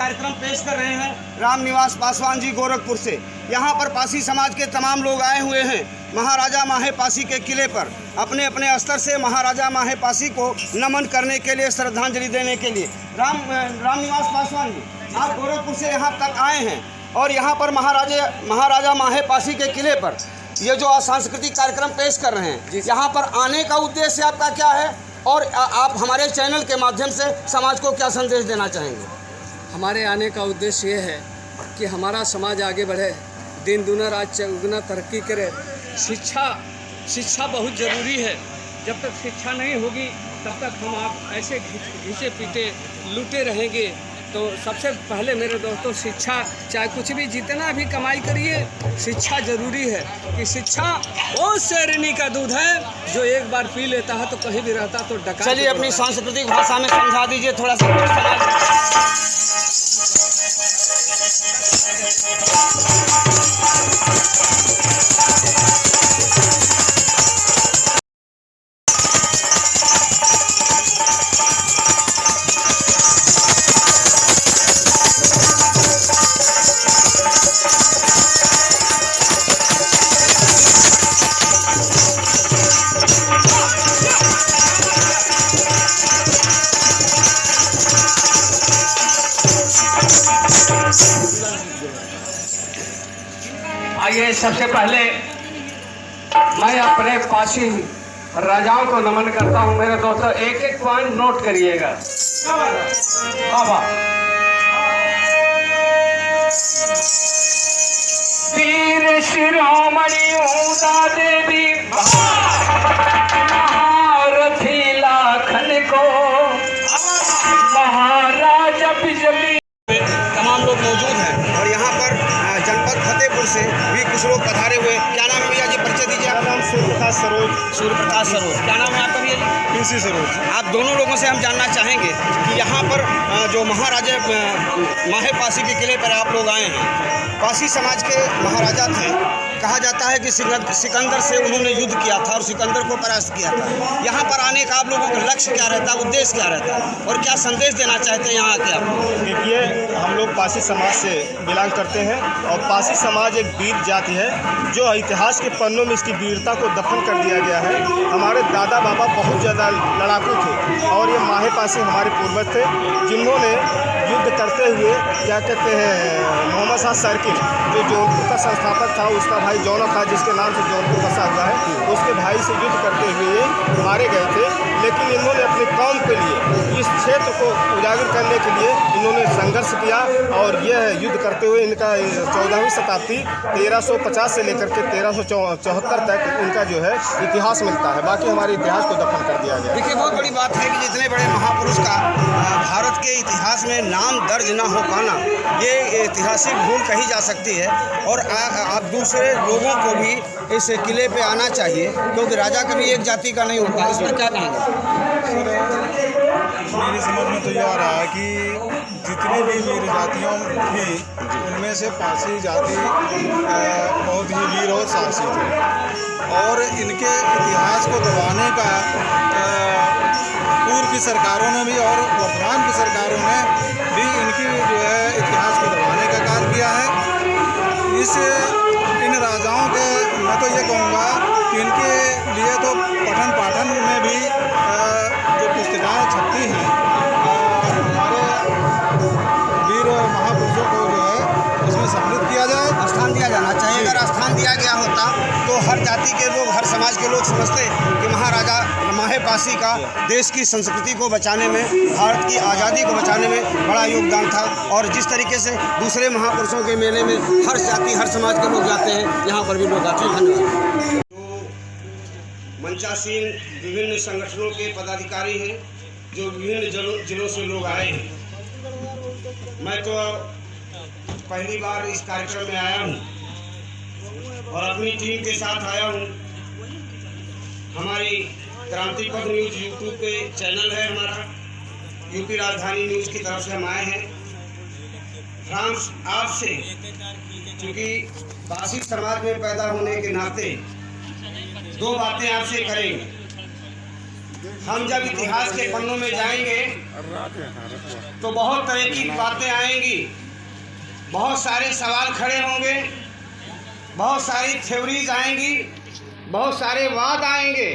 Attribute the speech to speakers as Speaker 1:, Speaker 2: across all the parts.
Speaker 1: कार्यक्रम पेश कर रहे हैं रामनिवास पासवान जी गोरखपुर से। यहाँ पर पासी समाज के तमाम लोग आए हुए हैं महाराजा माहे पासी के किले पर अपने अपने स्तर से महाराजा माहे पासी को नमन करने के लिए, श्रद्धांजलि देने के लिए। रामनिवास पासवान जी, आप गोरखपुर से यहाँ तक आए हैं और यहाँ पर महाराजा माहे पासी के किले पर ये जो सांस्कृतिक कार्यक्रम पेश कर रहे हैं, यहाँ पर आने का उद्देश्य आपका क्या है और आप हमारे चैनल के माध्यम से समाज को क्या संदेश देना चाहेंगे?
Speaker 2: हमारे आने का उद्देश्य ये है कि हमारा समाज आगे बढ़े, दिन दुना रात चौगुना तरक्की करे। शिक्षा बहुत ज़रूरी है। जब तक शिक्षा नहीं होगी तब तक हम आप ऐसे घिसे पीटे लूटे रहेंगे। तो सबसे पहले मेरे दोस्तों, शिक्षा, चाहे कुछ भी जितना भी कमाई करिए, शिक्षा ज़रूरी है। कि शिक्षा वो शेरनी का दूध है जो एक बार पी लेता है तो कहीं भी रहता तो डका।
Speaker 1: चलिए अपनी सांस्कृतिक भाषा में समझा दीजिए थोड़ा सा।
Speaker 2: आइए, सबसे पहले मैं अपने पासी राजाओं को नमन करता हूं। मेरे दोस्तों, एक एक पॉइंट नोट करिएगा। बाबा वीर शिरोमणि उदा देवी महारथी लाखन को महाराजा बिजली,
Speaker 1: तमाम लोग मौजूद हैं और यहाँ पर जनपद फतेहपुर से भी कुछ लोग पधारे हुए। क्या नाम है भैया जी, परिचय दीजिए।
Speaker 3: मेरा नाम सूर्यप्रकाश सरोज।
Speaker 1: सूर्यप्रकाश सरोज, क्या नाम है आपका भैया जी?
Speaker 3: प्रिंसी सरोज।
Speaker 1: आप दोनों लोगों से हम जानना चाहेंगे कि यहाँ पर जो महाराजा माहे पासी के किले पर आप लोग आए हैं, पासी समाज के महाराजा थे। कहा जाता है कि सिकंदर से उन्होंने युद्ध किया था और सिकंदर को परास्त किया था। यहाँ पर आने का आप लोगों का लक्ष्य क्या रहता है, उद्देश्य क्या रहता है और क्या संदेश देना चाहते हैं यहाँ आके आप?
Speaker 3: देखिए, हम लोग पासी समाज से बिलोंग करते हैं और पासी समाज एक वीर जाति है जो इतिहास के पन्नों में इसकी वीरता को दफन कर दिया गया है। हमारे दादा बाबा बहुत ज़्यादा लड़ाकू थे और ये माहे पासी हमारे पूर्वज थे जिन्होंने युद्ध करते हुए, क्या कहते हैं, मोहम्मद शाह सर्किल जो जौनपुर का संस्थापक था, उसका भाई जौनक था जिसके नाम से जौनपुर बसा हुआ है, उसके भाई से युद्ध करते हुए मारे गए थे। लेकिन इन्होंने अपनी कौम के लिए, इस क्षेत्र को उजागर करने के लिए इन्होंने संघर्ष किया और यह युद्ध करते हुए इनका 14वीं शताब्दी 1350 से लेकर के 1374 तक इनका जो है इतिहास मिलता है। बाकी हमारे इतिहास को दफन कर दिया गया।
Speaker 1: देखिए, बहुत बड़ी बात है कि जितने बड़े महापुरुष का भारत के इतिहास में नाम दर्ज ना हो पाना, ये ऐतिहासिक भूल कही जा सकती है। और आप दूसरे लोगों को भी इस किले पे आना चाहिए क्योंकि राजा कभी एक जाति का नहीं होता। इस पर क्या कहेंगे?
Speaker 4: मेरी समझ में तो ये आ रहा है कि जितनी भी वीर जातियों थी उनमें से पासी जाति बहुत ही वीर और साहसी थी और इनके इतिहास को दबाने का पूर्व की सरकारों ने भी और वर्तमान की सरकारों ने भी इनकी जो है इतिहास को दबाने का कार्य किया है। इन राजाओं के, मैं तो ये कहूँगा कि इनके लिए तो पठन पाठन में भी जो पुस्तिकाएँ छपती हैं हमारे वीर महापुरुषों को जो है उसमें सम्मिलित किया जाए,
Speaker 1: स्थान दिया जाना चाहिए। अगर स्थान दिया गया होता तो हर जाति के लोग, हर समाज के लोग समझते कि महाराजा माहे पासी का देश की संस्कृति को बचाने में, भारत की आज़ादी को बचाने में बड़ा योगदान था। और जिस तरीके से दूसरे महापुरुषों के मेले में हर जाति, हर समाज के लोग जाते हैं, यहाँ पर भी लोग आते हैं। धन्यवाद। तो मंचासीन विभिन्न संगठनों के पदाधिकारी हैं जो विभिन्न जिलों से लोग आए हैं। मैं तो पहली बार इस कार्यक्रम में आया हूँ और अपनी टीम के साथ आया हूँ। हमारी क्रांति पथ न्यूज़ यूट्यूब पे चैनल है हमारा, यूपी राजधानी न्यूज़ की तरफ से हम आए हैं। आपसे, क्योंकि पासी समाज में पैदा होने के नाते दो बातें आपसे करेंगे। हम जब इतिहास के पन्नों में जाएंगे तो बहुत तरह की बातें आएंगी, बहुत सारे सवाल खड़े होंगे, बहुत सारी थ्योरीज आएंगी, बहुत सारे वाद आएंगे।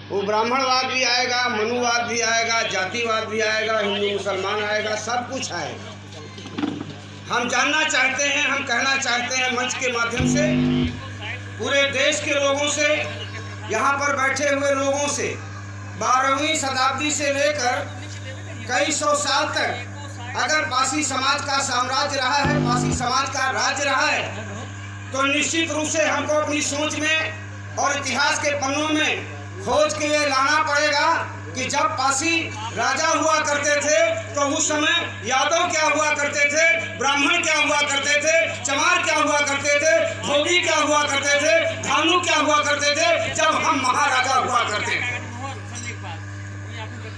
Speaker 1: वो ब्राह्मणवाद भी आएगा, मनुवाद भी आएगा, जातिवाद भी आएगा, हिंदू मुसलमान आएगा, सब कुछ आएगा। हम जानना चाहते हैं, हम कहना चाहते हैं मंच के माध्यम से पूरे देश के लोगों से, यहाँ पर बैठे हुए लोगों से, 12वीं शताब्दी से लेकर कई सौ साल तक अगर पासी समाज का साम्राज्य रहा है, पासी समाज का राज्य रहा है, तो निश्चित रूप से हमको अपनी सोच में और इतिहास के पन्नों में खोज के लिए लाना पड़ेगा कि जब पासी राजा हुआ करते थे तो उस समय यादव क्या हुआ करते थे, ब्राह्मण क्या हुआ करते थे, चमार क्या हुआ करते थे, धोबी क्या हुआ करते थे, धानु क्या हुआ करते थे जब हम महाराजा हुआ करते थे।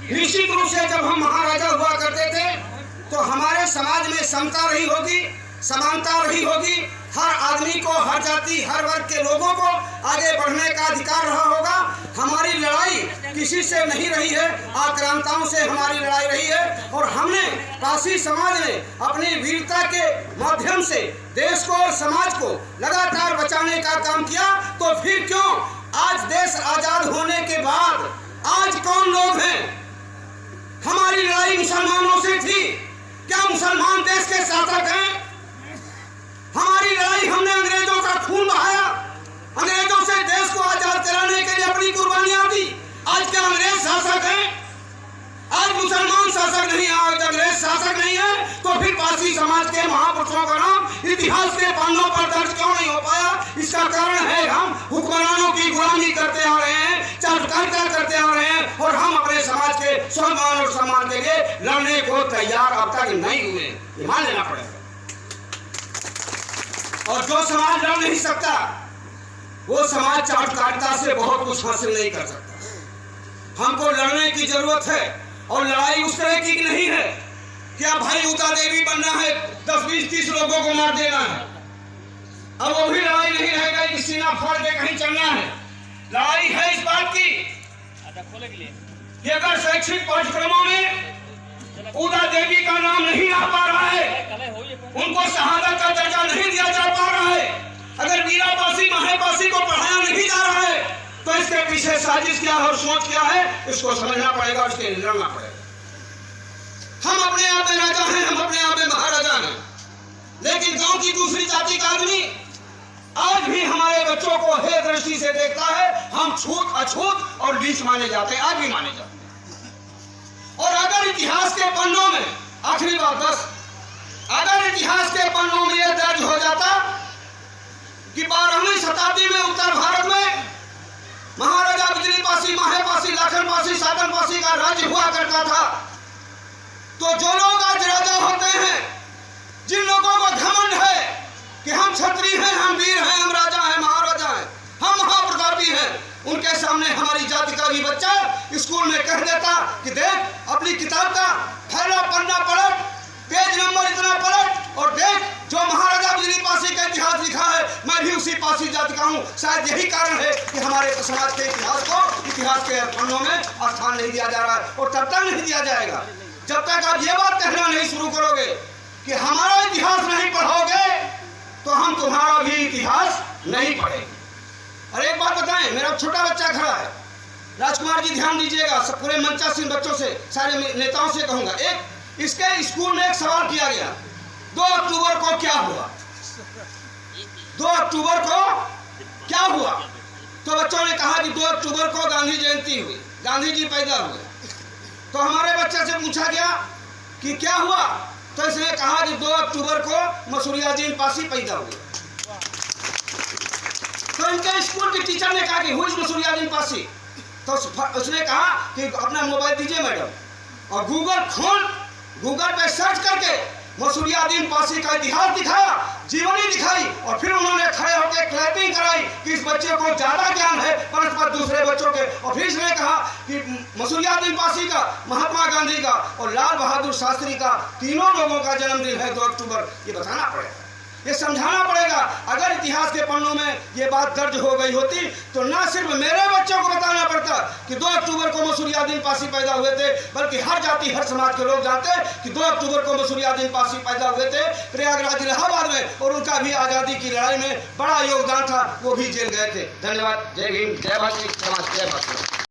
Speaker 1: निश्चित रूप से जब हम महाराजा हुआ करते थे तो हमारे समाज में समता रही होगी, समानता रही होगी, हर आदमी को, हर जाति, हर वर्ग के लोगों को आगे बढ़ने का अधिकार रहा होगा। हमारी लड़ाई किसी से नहीं रही है, आक्रांताओं से हमारी लड़ाई रही है और हमने, पासी समाज ने अपनी वीरता के माध्यम से देश को और समाज को लगातार बचाने का काम किया। तो फिर क्यों आज देश आजाद होने के बाद आज कौन लोग हैं? हमारी लड़ाई मुसलमानों से थी, क्या मुसलमान देश के शासक हैं? हमारी लड़ाई, हमने अंग्रेजों का खून बहाया, अंग्रेजों से देश को आजाद कराने के लिए अपनी कुर्बानियां दी। आज क्या अंग्रेज शासक हैं? आज मुसलमान शासक नहीं, आज अंग्रेज शासक नहीं है। तो फिर पारसी समाज के महापुरुषों का नाम इतिहास के पन्नों पर दर्ज क्यों नहीं हो पाया? इसका कारण है हम हुक्मरानों की गुलामी करते आ रहे हैं, चाटुकारिता करते आ रहे हैं और हम अपने समाज के स्वाभिमान और सम्मान के लिए लड़ने को तैयार अब तक नहीं हुए। ये मान लेना पड़ेगा। और जो समाज लड़ नहीं सकता वो समाज चाटुकारिता से बहुत कुछ हासिल नहीं कर सकता। हमको लड़ने की जरूरत है और लड़ाई उस तरह की नहीं है कि अब भाई उता देवी बनना है, 10, 20, 30 लोगों को मार देना है। अब वो भी लड़ाई नहीं रहेगा कि सीना फाड़ के कहीं चलना है। लड़ाई है इस बात की कि अगर शैक्षिक पाठ्यक्रमों में उदा देवी का नाम नहीं आ पा रहा है, उनको शहादत का दर्जा नहीं दिया जा पा रहा है, अगर वीरा पासी, माहे पासी को पढ़ाया नहीं जा रहा है, तो इसके पीछे साजिश क्या है और सोच क्या है, इसको समझना पड़ेगा, इसके लिए लड़ना पड़ेगा। हम अपने आप में राजा हैं, हम अपने आप में महाराजा हैं, लेकिन गांव की दूसरी जाति का आदमी आज भी हमारे बच्चों को हे दृष्टि से देखता है। हम छूत, अछूत और नीच माने जाते हैं, आज भी माने जाते हैं। और अगर इतिहास के पन्नों में, आखिरी बात बस, अगर इतिहास के पन्नों में यह दर्ज हो जाता कि 12वीं शताब्दी में उत्तर भारत में महाराजा बिजली पासी, माहे पासी, लाखन पासी, साधन पासी का राज्य हुआ करता था, तो जो लोग आज राजा होते हैं, जिन लोगों को घमंड है कि हम क्षत्रिय हैं, हम वीर हैं, हम राजा हैं, महाराजा हैं, हम महाप्रतापी हैं, उनके सामने हमारी जाति का भी बच्चा स्कूल में कह देता कि देख अपनी किताब का पहला पन्ना पलट, पेज नंबर इतना पलट और देख जो महाराजा बिजली पासी का इतिहास लिखा है, मैं भी उसी पासी जाति का हूँ। शायद यही कारण है कि हमारे समाज के इतिहास को इतिहास के पन्नों में स्थान नहीं दिया जा रहा है और तब तक नहीं दिया जाएगा जब तक आप ये बात कहना नहीं शुरू करोगे कि हमारा इतिहास नहीं पढ़ोगे तो हम तुम्हारा भी इतिहास नहीं पढ़ेंगे। अरे एक बात बताएं, मेरा छोटा बच्चा खड़ा है, राजकुमार जी ध्यान दीजिएगा, सब पूरे मंचासीन बच्चों से, सारे नेताओं से कहूंगा, एक इसके स्कूल में एक सवाल किया गया, 2 अक्टूबर को क्या हुआ? 2 अक्टूबर को क्या हुआ? तो बच्चों ने कहा कि 2 अक्टूबर को गांधी जयंती हुई, गांधी जी पैदा हुए। तो हमारे बच्चे से पूछा गया कि क्या हुआ, तो इसने कहा कि 2 अक्टूबर को मसूरियादीन पासी पैदा हुए। तो इनके स्कूल के टीचर ने कहा कि हुई मसूरियादीन पासी, तो उसने कहा कि अपना मोबाइल दीजिए मैडम, और गूगल पे सर्च करके मसूरियादीन पासी का इतिहास दिखाया, जीवनी दिखाई, और फिर उन्होंने खड़े होकर क्लैपिंग कराई कि इस बच्चे को ज्यादा ज्ञान है पर दूसरे बच्चों के। और फिर इसने कहा कि मसूरियादीन पासी का, महात्मा गांधी का और लाल बहादुर शास्त्री का, तीनों लोगों का जन्मदिन है 2 अक्टूबर, ये बताना पड़ेगा। ये समझाना पड़ेगा। अगर इतिहास के पन्नों में ये बात दर्ज हो गई होती तो ना सिर्फ मेरे बच्चों को बताना पड़ता कि 2 अक्टूबर को मसूरियाद्दीन पासी पैदा हुए थे, बल्कि हर जाति हर समाज के लोग जानते कि 2 अक्टूबर को मसूरियाद्दीन पासी पैदा हुए थे प्रयागराज इलाहाबाद में, और उनका भी आज़ादी की लड़ाई में बड़ा योगदान था, वो भी जेल गए थे। धन्यवाद। जय हिंद, जय भारत, जय माता, जय भारत।